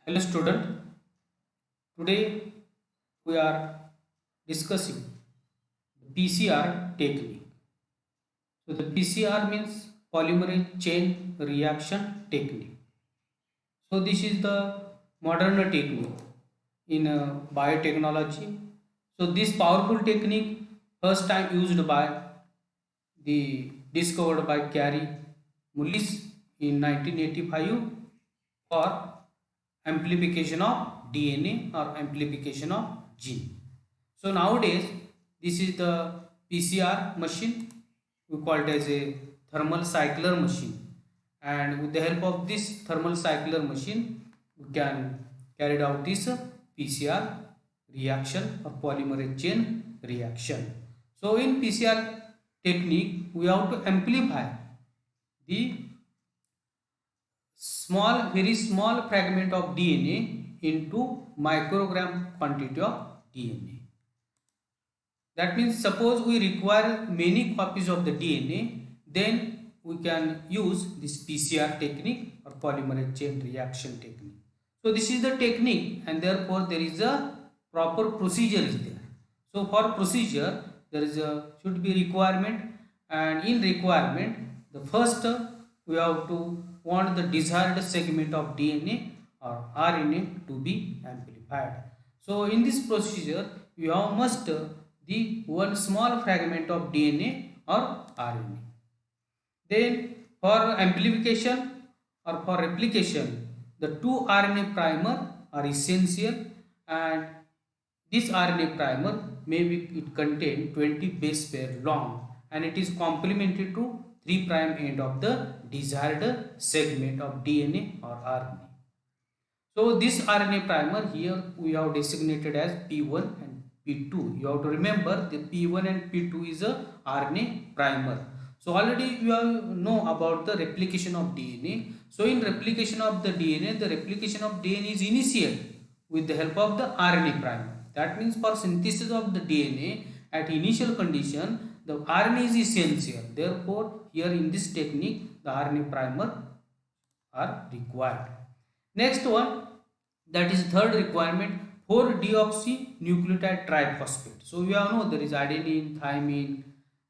Hello student, today we are discussing the PCR technique. So the PCR means polymerase chain reaction technique. So this is the modern technique in biotechnology. So this powerful technique first time used by the discovered by Carey Mullis in 1985 for amplification of DNA or amplification of gene. So nowadays this is the PCR machine, we call it as a thermal cycler machine, and with the help of this thermal cycler machine we can carry out this PCR reaction or polymerase chain reaction. So in PCR technique we have to amplify the very small fragment of DNA into microgram quantity of DNA. That means suppose we require many copies of the DNA, then we can use this PCR technique or polymerase chain reaction technique. So this is the technique, and therefore there is a proper procedure is there. So for procedure there is a should be requirement, and in requirement the first we have to want the desired segment of DNA or RNA to be amplified. So in this procedure you have must the one small fragment of DNA or RNA. Then for amplification or for replication, the two RNA primer are essential, and this RNA primer maybe it contain 20 base pair long, and it is complementary to 3' end of the desired segment of DNA or RNA. So this RNA primer here we have designated as P1 and P2. You have to remember the P1 and P2 is a RNA primer. So already you have know about the replication of DNA. So in replication of the DNA, the replication of DNA is initiated with the help of the RNA primer. That means for synthesis of the DNA at initial condition, the RNA is essential. Therefore, here in this technique, the RNA primer are required. Next one, that is third requirement, 4-deoxynucleotide triphosphate. So we all know there is adenine, thymine,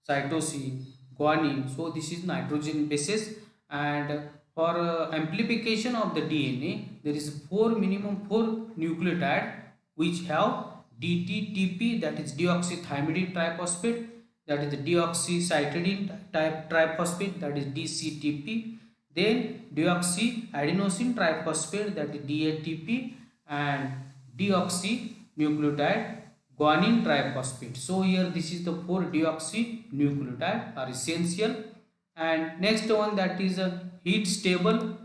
cytosine, guanine. So this is nitrogen bases, and for amplification of the DNA there is minimum 4 nucleotide which have DTTP, that is deoxythymidine triphosphate, that is the deoxycytidine type triphosphate, that is DCTP, then deoxyadenosine triphosphate, that is DATP, and deoxynucleotide guanine triphosphate. So here this is the 4-deoxynucleotide are essential. And next one, that is a heat stable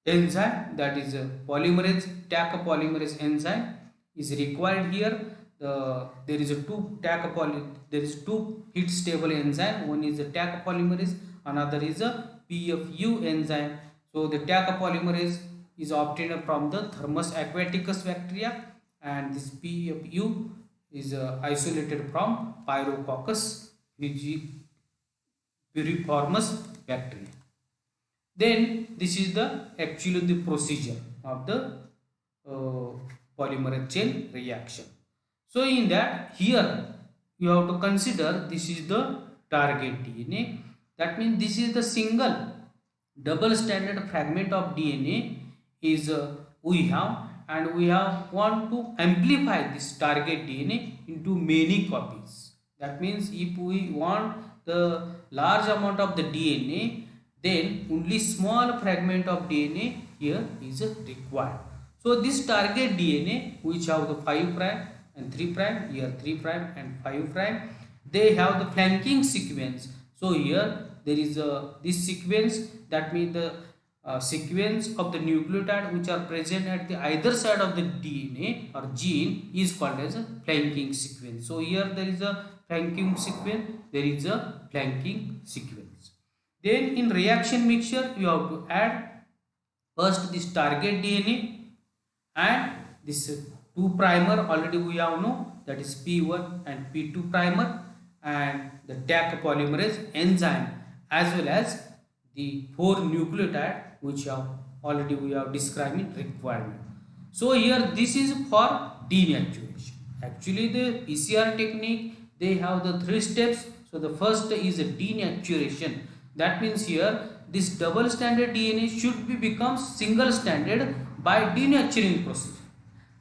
enzyme, that is a polymerase Taq polymerase enzyme is required here. There is two heat stable enzyme. One is a Taq polymerase, another is a PFU enzyme. So the Taq polymerase is obtained from the Thermus aquaticus bacteria, and this PFU is isolated from Pyrococcus piriformis bacteria. Then this is the actually the procedure of the polymerase chain reaction. So in that, here you have to consider this is the target DNA. That means this is the single double stranded fragment of DNA is we have, and we have want to amplify this target DNA into many copies. That means if we want the large amount of the DNA, then only small fragment of DNA here is required. So this target DNA which have the 5' and 3', here 3' and 5', they have the flanking sequence. So here there is this sequence, that means the sequence of the nucleotide which are present at the either side of the DNA or gene is called as a flanking sequence. So here there is a flanking sequence, there is a flanking sequence. Then in reaction mixture you have to add first this target DNA and this 2' already we have know, that is P1 and P2 primer, and the Taq polymerase enzyme, as well as the 4 nucleotide which have already we have described in requirement. So here this is for denaturation. Actually the PCR technique, they have the 3 steps. So the first is a denaturation. That means here this double stranded DNA should be become single stranded by denaturing process.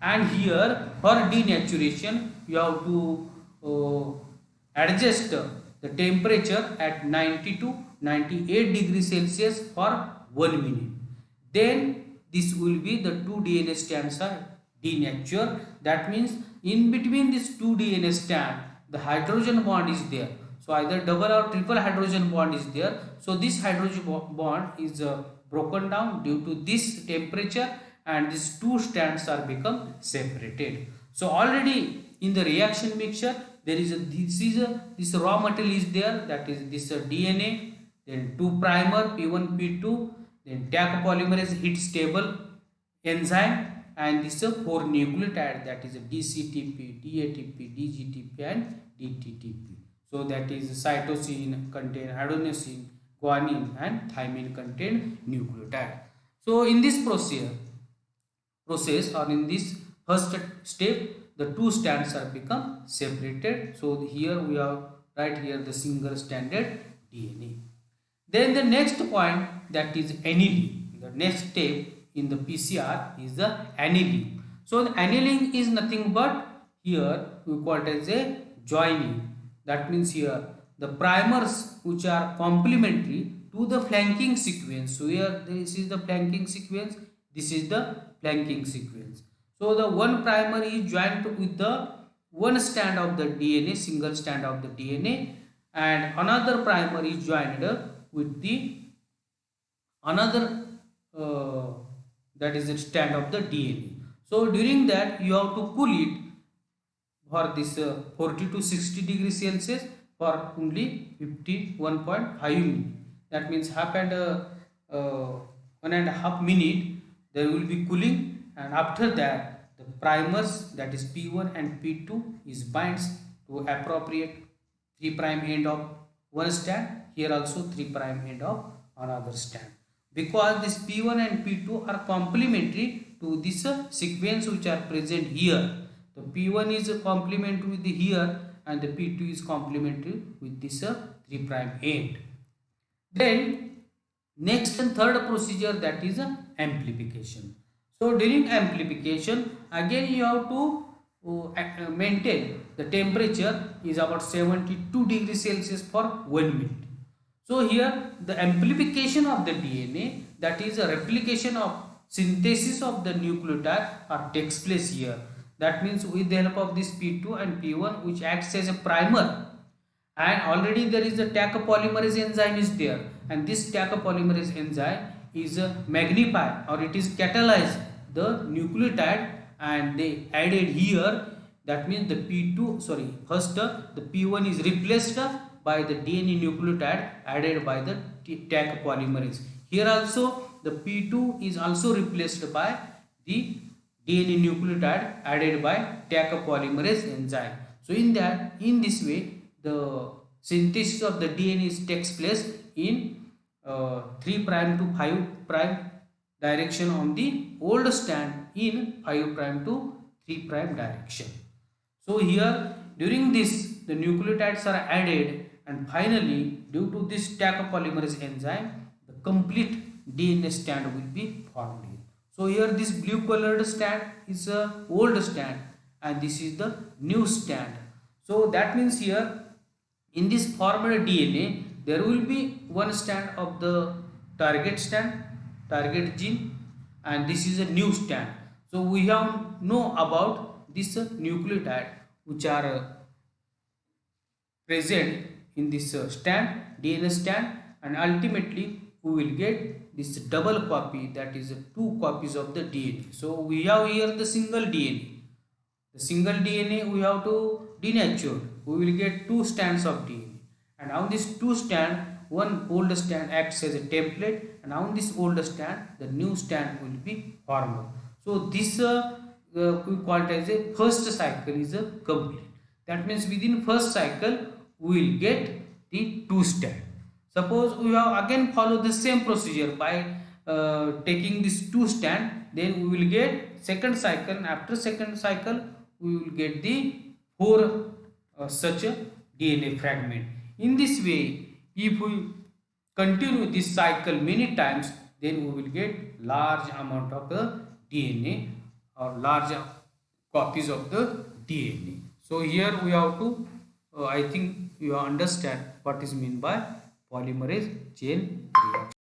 And here for denaturation you have to adjust the temperature at 90 to 98 degrees Celsius for 1 minute. Then this will be the 2 DNA strands are denatured. That means in between these 2 DNA strand the hydrogen bond is there. So either double or triple hydrogen bond is there. So this hydrogen bond is broken down due to this temperature, and these 2 strands are become separated. So already in the reaction mixture there is this raw material is there, that is this DNA, then 2 primer P1 P2, then Taq polymerase heat stable enzyme, and this is 4 nucleotide, that is DCTP, DATP, DGTP and DTTP. So that is cytosine contain adenosine, guanine and thymine contain nucleotide. So in this process or in this first step, the 2 strands are become separated. So here we have right here the single stranded DNA. Then the next point, that is annealing. The next step in the PCR is the annealing. So the annealing is nothing but here we call it as a joining. That means here the primers which are complementary to the flanking sequence. So here this is the flanking sequence, this is the flanking sequence. So the one primer is joined with the one strand of the DNA, single strand of the DNA, and another primer is joined with the another that is a strand of the DNA. So during that you have to cool it for this 40 to 60 degrees Celsius for only 51.5 minutes. That means 1.5 minute there will be cooling, and after that the primers, that is P1 and P2, is binds to appropriate 3' end of one strand, here also 3' end of another strand, because this P1 and P2 are complementary to this sequence which are present here. The P1 is complementary with the here, and the P2 is complementary with this 3' end. Then next and third procedure, that is amplification. So during amplification again you have to maintain the temperature is about 72 degrees Celsius for 1 minute. So here the amplification of the DNA, that is a replication of synthesis of the nucleotide takes place here. That means with the help of this P2 and P1 which acts as a primer, and already there is a Taq polymerase enzyme is there, and this Taq polymerase enzyme is magnify or it is catalyze the nucleotide, and they added here. That means the first the P1 is replaced by the DNA nucleotide added by the Taq polymerase. Here also the P2 is also replaced by the DNA nucleotide added by Taq polymerase enzyme. So in this way the synthesis of the DNA takes place in 3' to 5' direction on the old strand, in 5' to 3' direction. So here during this the nucleotides are added, and finally due to this Taq polymerase enzyme the complete DNA strand will be formed here. So here this blue colored strand is a old strand and this is the new strand. So that means here in this formed DNA there will be one strand of the target gene, and this is a new strand. So we have know about this nucleotide which are present in this strand, DNA strand, and ultimately we will get this double copy, that is 2 copies of the DNA. So we have here the single DNA. The single DNA we have to denature. We will get 2 strands of DNA, and on this 2 strand one old strand acts as a template, and on this old strand the new strand will be formed. So this we call it as a first cycle is complete. That means within first cycle we will get the 2 strand. Suppose we have again follow the same procedure by taking this two stand, then we will get second cycle, and after second cycle we will get the four such a DNA fragment. In this way, if we continue this cycle many times, then we will get large amount of the DNA or large copies of the DNA. So here we have to I think you understand what is meant by polymerase chain reaction.